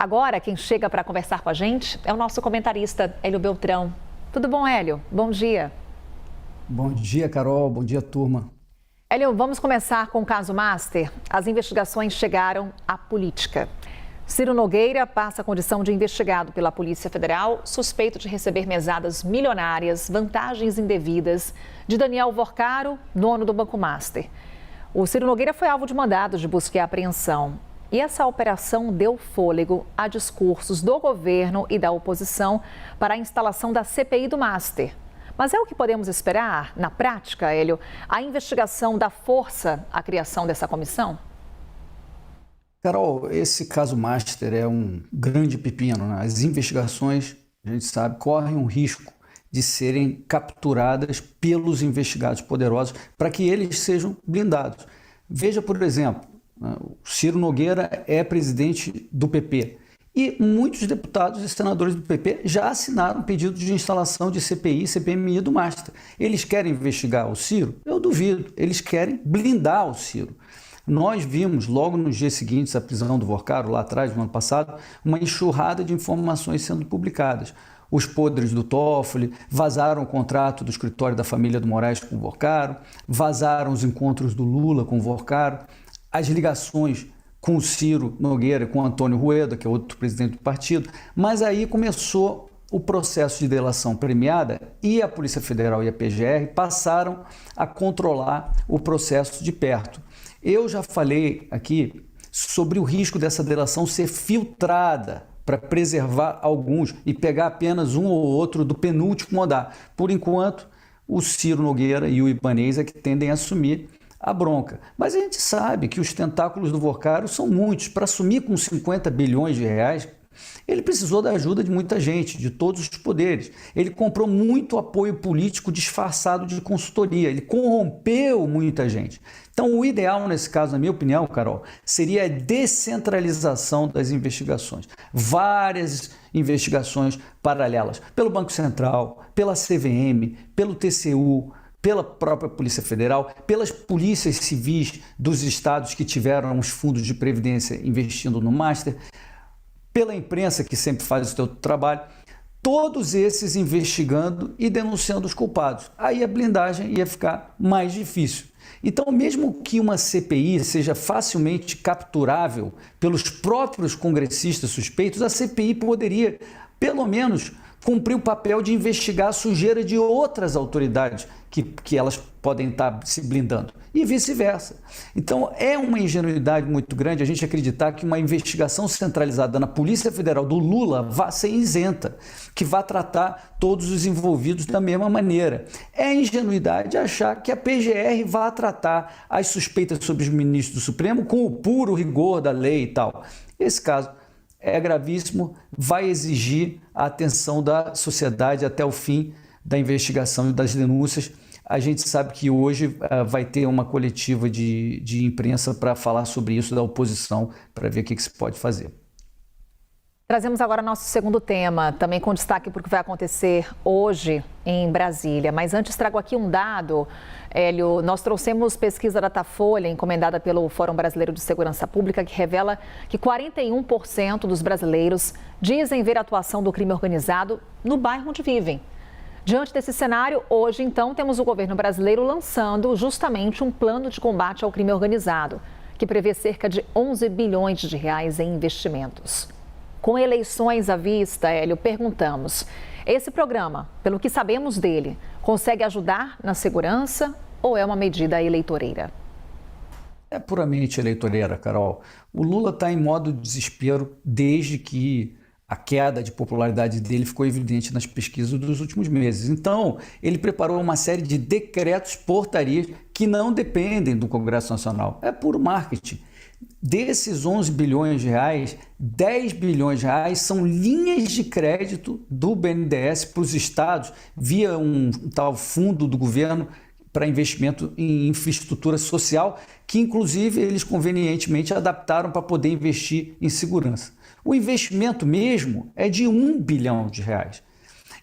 Agora, quem chega para conversar com a gente é o nosso comentarista Hélio Beltrão. Tudo bom, Hélio? Bom dia. Bom dia, Carol. Bom dia, turma. Hélio, vamos começar com o caso Master. As investigações chegaram à política. Ciro Nogueira passa a condição de investigado pela Polícia Federal, suspeito de receber mesadas milionárias, vantagens indevidas, de Daniel Vorcaro, dono do Banco Master. O Ciro Nogueira foi alvo de mandados de busca e apreensão. E essa operação deu fôlego a discursos do governo e da oposição para a instalação da CPI do Master. Mas é o que podemos esperar, na prática, Hélio, a investigação dá força à criação dessa comissão? Carol, esse caso Master é um grande pepino, né? As investigações, a gente sabe, correm um risco de serem capturadas pelos investigados poderosos para que eles sejam blindados. Veja, por exemplo, o Ciro Nogueira é presidente do PP e muitos deputados e senadores do PP já assinaram pedido de instalação de CPI e CPMI do Master. Eles querem investigar o Ciro? Eu duvido. Eles querem blindar o Ciro. Nós vimos, logo nos dias seguintes à prisão do Vorcaro, lá atrás, no ano passado, uma enxurrada de informações sendo publicadas. Os podres do Toffoli, vazaram o contrato do escritório da família do Moraes com o Vorcaro, vazaram os encontros do Lula com o Vorcaro, as ligações com o Ciro Nogueira, com o Antônio Rueda, que é outro presidente do partido, mas aí começou o processo de delação premiada e a Polícia Federal e a PGR passaram a controlar o processo de perto. Eu já falei aqui sobre o risco dessa delação ser filtrada para preservar alguns e pegar apenas um ou outro do penúltimo andar. Por enquanto, o Ciro Nogueira e o Ibanez é que tendem a assumir a bronca. Mas a gente sabe que os tentáculos do Vorcaro são muitos. Para assumir com 50 bilhões de reais, ele precisou da ajuda de muita gente, de todos os poderes. Ele comprou muito apoio político disfarçado de consultoria. Ele corrompeu muita gente. Então, o ideal nesse caso, na minha opinião, Carol, seria a descentralização das investigações. Várias investigações paralelas pelo Banco Central, pela CVM, pelo TCU, pela própria Polícia Federal, pelas polícias civis dos estados que tiveram os fundos de previdência investindo no Master, pela imprensa que sempre faz o seu trabalho, todos esses investigando e denunciando os culpados. Aí a blindagem ia ficar mais difícil. Então, mesmo que uma CPI seja facilmente capturável pelos próprios congressistas suspeitos, a CPI poderia, pelo menos, cumprir o papel de investigar a sujeira de outras autoridades que elas podem estar se blindando e vice-versa. Então, é uma ingenuidade muito grande a gente acreditar que uma investigação centralizada na Polícia Federal do Lula vá ser isenta, que vá tratar todos os envolvidos da mesma maneira. É ingenuidade achar que a PGR vá tratar as suspeitas sobre os ministros do Supremo com o puro rigor da lei e tal. Esse caso é gravíssimo, vai exigir a atenção da sociedade até o fim da investigação e das denúncias. A gente sabe que hoje vai ter uma coletiva de imprensa para falar sobre isso da oposição, para ver o que se pode fazer. Trazemos agora nosso segundo tema, também com destaque para o que vai acontecer hoje em Brasília. Mas antes trago aqui um dado, Hélio. Nós trouxemos pesquisa Datafolha, encomendada pelo Fórum Brasileiro de Segurança Pública, que revela que 41% dos brasileiros dizem ver a atuação do crime organizado no bairro onde vivem. Diante desse cenário, hoje, então, temos o governo brasileiro lançando justamente um plano de combate ao crime organizado, que prevê cerca de 11 bilhões de reais em investimentos. Com eleições à vista, Hélio, perguntamos, esse programa, pelo que sabemos dele, consegue ajudar na segurança ou é uma medida eleitoreira? É puramente eleitoreira, Carol. O Lula está em modo de desespero desde que a queda de popularidade dele ficou evidente nas pesquisas dos últimos meses. Então, ele preparou uma série de decretos, portarias, que não dependem do Congresso Nacional. É puro marketing. Desses 11 bilhões de reais, 10 bilhões de reais são linhas de crédito do BNDES para os estados, via um tal fundo do governo para investimento em infraestrutura social, que inclusive eles convenientemente adaptaram para poder investir em segurança. O investimento mesmo é de 1 bilhão de reais.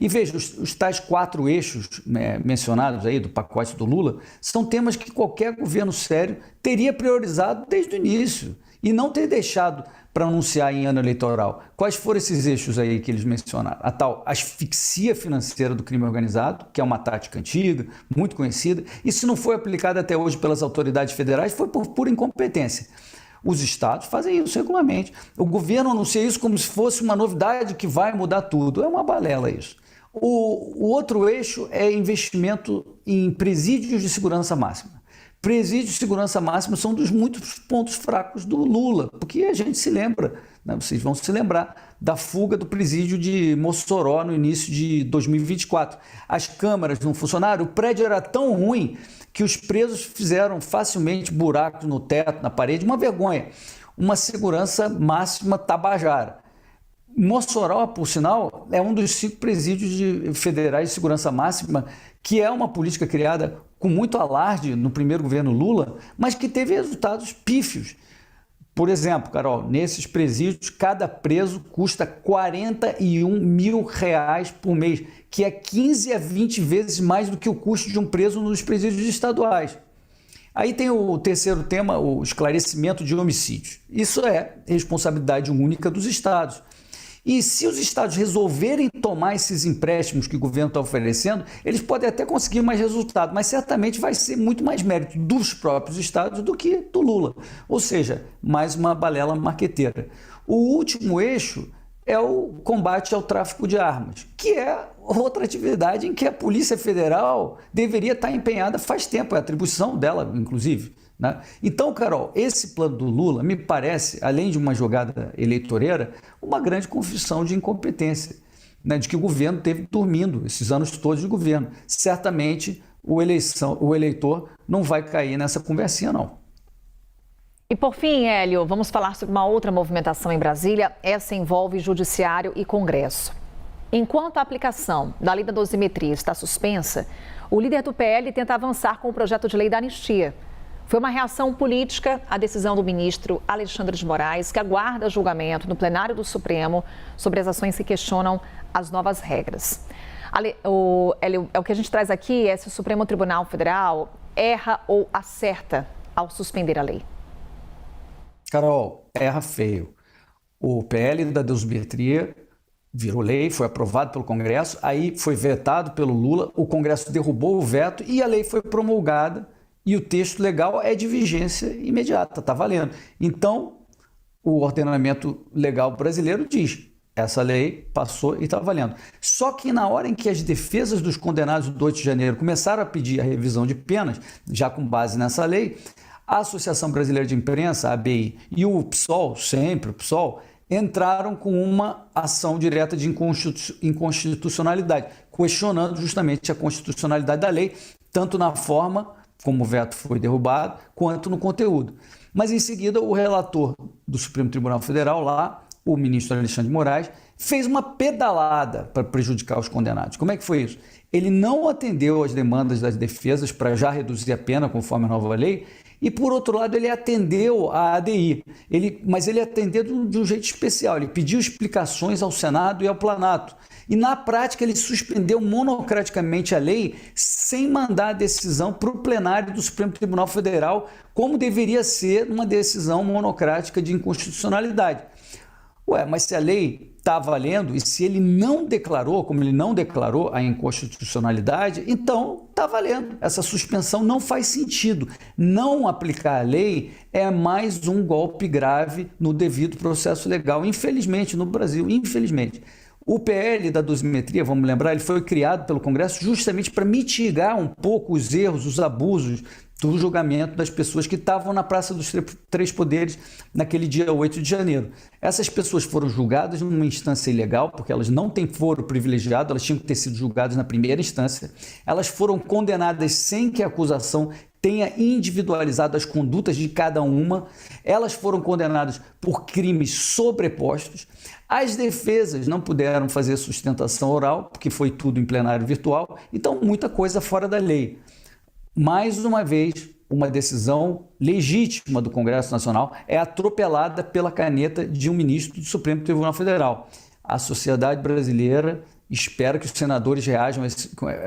E veja, os tais 4 eixos mencionados aí do pacote do Lula são temas que qualquer governo sério teria priorizado desde o início. e não ter deixado para anunciar em ano eleitoral. Quais foram esses eixos aí que eles mencionaram? A tal asfixia financeira do crime organizado, que é uma tática antiga, muito conhecida, e se não foi aplicada até hoje pelas autoridades federais, foi por pura incompetência. Os estados fazem isso regularmente. O governo anuncia isso como se fosse uma novidade que vai mudar tudo. É uma balela isso. O outro eixo é investimento em presídios de segurança máxima. Presídios de segurança máxima são dos muitos pontos fracos do Lula, porque a gente se lembra, né, vocês vão se lembrar da fuga do presídio de Mossoró no início de 2024. As câmaras não funcionaram, o prédio era tão ruim que os presos fizeram facilmente buracos no teto, na parede, uma vergonha. Uma segurança máxima tabajara. Mossoró, por sinal, é um dos 5 presídios federais de segurança máxima, que é uma política criada com muito alarde no primeiro governo Lula, mas que teve resultados pífios. Por exemplo, Carol, nesses presídios, cada preso custa R$41 mil por mês, que é 15 a 20 vezes mais do que o custo de um preso nos presídios estaduais. Aí tem o terceiro tema, o esclarecimento de homicídios. Isso é responsabilidade única dos estados. E se os estados resolverem tomar esses empréstimos que o governo está oferecendo, eles podem até conseguir mais resultado, mas certamente vai ser muito mais mérito dos próprios estados do que do Lula. Ou seja, mais uma balela marqueteira. O último eixo é o combate ao tráfico de armas, que é outra atividade em que a Polícia Federal deveria estar empenhada faz tempo, é a atribuição dela, inclusive. Né? Então, Carol, esse plano do Lula me parece, além de uma jogada eleitoreira, uma grande confissão de incompetência, né? De que o governo teve dormindo esses anos todos de governo. Certamente o eleitor não vai cair nessa conversinha, não. E por fim, Hélio, vamos falar sobre uma outra movimentação em Brasília. Essa envolve Judiciário e Congresso. Enquanto a aplicação da lei da dosimetria está suspensa, o líder do PL tenta avançar com o projeto de lei da anistia. Foi uma reação política à decisão do ministro Alexandre de Moraes, que aguarda julgamento no plenário do Supremo sobre as ações que questionam as novas regras. O que a gente traz aqui é se o Supremo Tribunal Federal erra ou acerta ao suspender a lei. Carol, erra feio. O PL da dosimetria virou lei, foi aprovado pelo Congresso, aí foi vetado pelo Lula, o Congresso derrubou o veto e a lei foi promulgada. E o texto legal é de vigência imediata, está valendo. Então, o ordenamento legal brasileiro diz, essa lei passou e está valendo. Só que na hora em que as defesas dos condenados do 8 de janeiro começaram a pedir a revisão de penas, já com base nessa lei, a Associação Brasileira de Imprensa, a ABI, e o PSOL, sempre o PSOL, entraram com uma ação direta de inconstitucionalidade, questionando justamente a constitucionalidade da lei, tanto na forma como o veto foi derrubado, quanto no conteúdo. Mas em seguida o relator do Supremo Tribunal Federal lá, o ministro Alexandre de Moraes, fez uma pedalada para prejudicar os condenados. Como é que foi isso? Ele não atendeu às demandas das defesas para já reduzir a pena conforme a nova lei e, por outro lado, ele atendeu a ADI. Mas ele atendeu de um jeito especial, ele pediu explicações ao Senado e ao Planalto. E, na prática, ele suspendeu monocraticamente a lei sem mandar a decisão para o plenário do Supremo Tribunal Federal, como deveria ser uma decisão monocrática de inconstitucionalidade. Mas se a lei está valendo e se ele não declarou, como ele não declarou a inconstitucionalidade, então está valendo. Essa suspensão não faz sentido. Não aplicar a lei é mais um golpe grave no devido processo legal, infelizmente, no Brasil, infelizmente. O PL da dosimetria, vamos lembrar, ele foi criado pelo Congresso justamente para mitigar um pouco os erros, os abusos do julgamento das pessoas que estavam na Praça dos Três Poderes naquele dia 8 de janeiro. Essas pessoas foram julgadas numa instância ilegal, porque elas não têm foro privilegiado, elas tinham que ter sido julgadas na primeira instância. Elas foram condenadas sem que a acusação tenha individualizado as condutas de cada uma. Elas foram condenadas por crimes sobrepostos. As defesas não puderam fazer sustentação oral, porque foi tudo em plenário virtual. Então, muita coisa fora da lei. Mais uma vez, uma decisão legítima do Congresso Nacional é atropelada pela caneta de um ministro do Supremo Tribunal Federal. A sociedade brasileira espera que os senadores reajam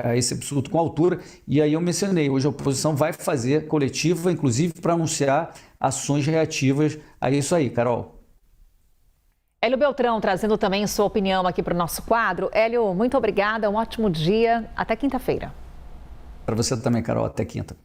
a esse absurdo com altura. E aí eu mencionei, hoje a oposição vai fazer coletiva, inclusive para anunciar ações reativas a isso aí, Carol. Hélio Beltrão trazendo também sua opinião aqui para o nosso quadro. Hélio, muito obrigada, um ótimo dia, até quinta-feira. Para você também, Carol, até quinta.